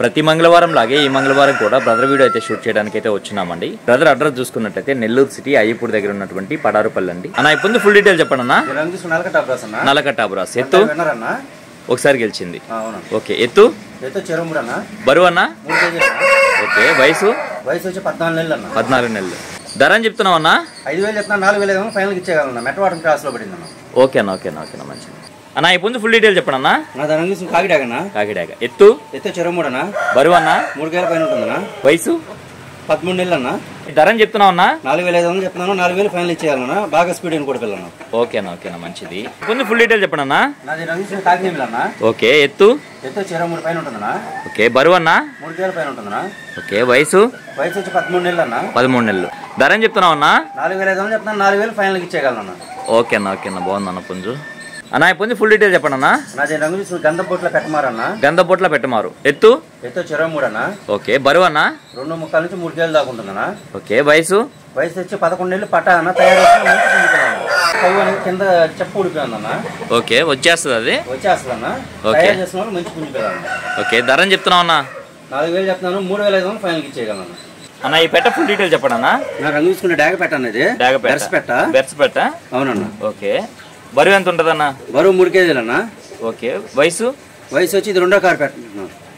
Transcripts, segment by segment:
ప్రతి మంగళవారం లాగే ఈ మంగళవారం కూడా బ్రదర్ వీడియో అయితే షూట్ చేయడానికి అయితే వచ్చినామండి. బ్రదర్ అడ్రస్ చూసుకున్నట్టయితే నెల్లూరు సిటీ అయ్యపూర్ దగ్గర ఉన్నటువంటి పడారుపల్లి అండి. అన్న ఇప్పుడు ఫుల్ డీటెయిల్ చెప్పండి అన్న. నలకట్ట బ్రాస్ ఎత్తు ఒకసారి గెలిచింది. ఓకే ఎత్తు బరువు అన్న. ఓకే వయసు వచ్చి 14 నెలలు. ధర అని చెప్తున్నావు అన్న? 5,000 చెప్తున్నా, 4,000 ఫైనల్ ఇచ్చేయగలన్నా. మెట్వాటర్ క్రాస్ లో పడింది. ఓకేనా మంచిది అన్న. ఇప్పుడు ఫుల్ డీటెయిల్ చెప్పండి అన్న. నా ధర కాకిడాగ ఎత్తు చెరువు అన్న. బరువు అన్న 3 కేల పైన ఉంటుందన్నా. వయసు 13 నెలలు అన్న. ధర అని చెప్తున్నావు అన్న? 4,500 చెప్తున్నాను, 4,000 ఫైనల్ ఇచ్చేయాలన్నా. బాగా స్పీడ్ అని కూడా పిల్లలు. ఓకేనా మంచిది. ఇప్పుడు ఫుల్ డీటెయిల్ చెప్పండి అన్న. నాది రంగు కాకినేమిల అన్న. ఓకే ఎత్తు చెరువు 3 పైన ఉంటుందన్నా. ఓకే బరువు అన్న 3 కేల పైన ఉంటుందన్నా. ఓకే వయసు వచ్చి 13 నెలలు అన్న. 13 నెలలు. ధర అని చెప్తున్నావు అన్న? 4,500 చెప్తున్నాను, 4,000 ఫైనల్ ఇచ్చేయగలన్నా. ఓకేనా బాగుందన్న పుంజు అన్న. ఇప్పుడు ఫుల్ డీటెయిల్ చెప్పండి అన్న. నాది రంగు గంధపోట్ల పెట్టమారన్న. గంధపోట్ల పెట్టమారు ఎత్తు చెరువు 3 అన్న. ఓకే బరువు అన్న 2.25 నుంచి 3 కేలు దాకా ఉంటుందన్నా. ఓకే వయసు వచ్చి 11 నెలలు పట్టా అన్న. తయారు కింద చెప్పు ఊడిపోయిందన్న. ఓకే వచ్చేస్తుంది అది వచ్చేస్తుందన్న. తయారు చేసిన వాళ్ళు మంచి పుంజు పిల్లలు. ఓకే ధర అని చెప్తున్నావు అన్న? 4,000 చెప్తున్నాను, 3,500 ఫైనల్ ఇచ్చేయగలను అన్న. ఈ పెట్ట ఫుల్ డీటెయిల్ చెప్పండి అన్న. నాకు రంగు చూసుకునే డాగ పెట్ట అనేది. బెర్స్ పెట్ట అవునన్న. ఓకే బరువు ఎంత ఉంటుంది అన్న? బరువు 3 కేజీలు అన్న. ఓకే వయసు వచ్చి ఇది 2వ కారు పెట్ట.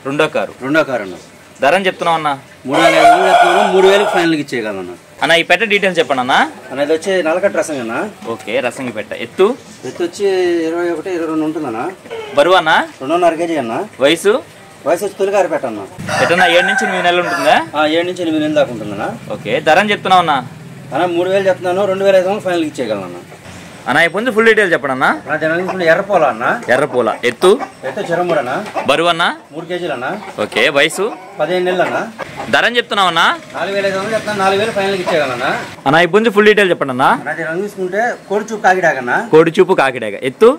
రెండో కారు అన్న. ధర అని చెప్తున్నావు అన్న? 3,500 చెప్తున్నాను, 3,000 ఫైనల్ ఇచ్చేయగలను అన్న. ఈ పెట్ట డీటెయిల్స్ చెప్పండి అన్న. అనేది వచ్చి నలకట్ట రసం అన్న. ఓకే రసంగి పెట్ట ఎత్తు వచ్చి 21, 22 ఉంటుందన్న. బరువు అన్న 2.5 కేజీ అన్న. వయసు వచ్చి తొలికారు పెట్టన్న. ఎట్టన్నా 7 నుంచి 8 నెలలు ఉంటుందా? 7 నుంచి 8 నెలలు దాకా ఉంటుందన్న. ఓకే ధర అని చెప్తున్నావు అన్న? 3,000 చెప్తున్నాను, 2,500 ఫైనల్ ఇచ్చేయగలను అన్న. ఇప్పుడు ఫుల్ డీటెయిల్ చెప్పండి అన్న. ఎర్రపూల అన్న. ఎర్రపూల ఎత్తు చెరువు 3 అన్న. బరువు అన్న 3 కేజీలు అన్న. ఓకే వయసు 15 నెలలు అన్న. ధర అని చెప్తున్నావు అన్న? 4,500 చెప్తాను, 4,000 ఫైనల్ ఇచ్చేయగలన్నా అన్న. ఇప్పుడు ఫుల్ డీటెయిల్ చెప్పండి అన్న. రంగు తీసుకుంటే కోడి చూపు కాకిడాగన్నా. కోడి చూపు కాకిడాగ ఎత్తు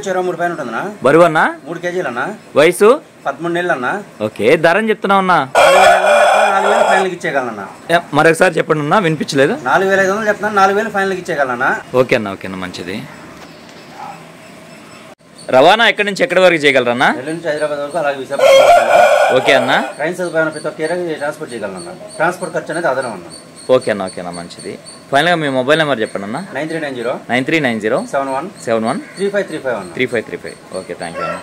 చెరువు 3 పైన ఉంటుందన్నా. బరువు అన్న 3 కేజీలు అన్న. వయసు 13 నెలలు అన్న. ఓకే ధర అని చెప్తున్నావు అన్న? 4,000 ఫైనల్ ఇచ్చేయగలన్నా. మరొకసారి చెప్పండి అన్న, వినిపించలేదు. 4,500 చెప్తున్నాను, 4,000 ఫైనల్ ఇచ్చేయగలన్నా. ఓకేనా మంచిది. రవాణా ఎక్కడి నుంచి ఎక్కడి వరకు చేయగలరన్నా? నెల్లూరు నుంచి హైదరాబాద్ వరకు, అలాగే విశాఖపట్నం. ఓకే అన్న. ట్రైన్ సదుపాయం ప్రతి ఒక్క ఏరియాకి ట్రాన్స్పోర్ట్ చేయగలన్నా. ట్రాన్స్పోర్ట్ ఖర్చు అనేది అదనం అన్న. ఓకేనా మంచిది. ఫైనల్గా మీ మొబైల్ నెంబర్ చెప్పండి అన్న. 9390 9390 71 71 3535 అన్న. 3535. ఓకే థ్యాంక్ యూ అన్న.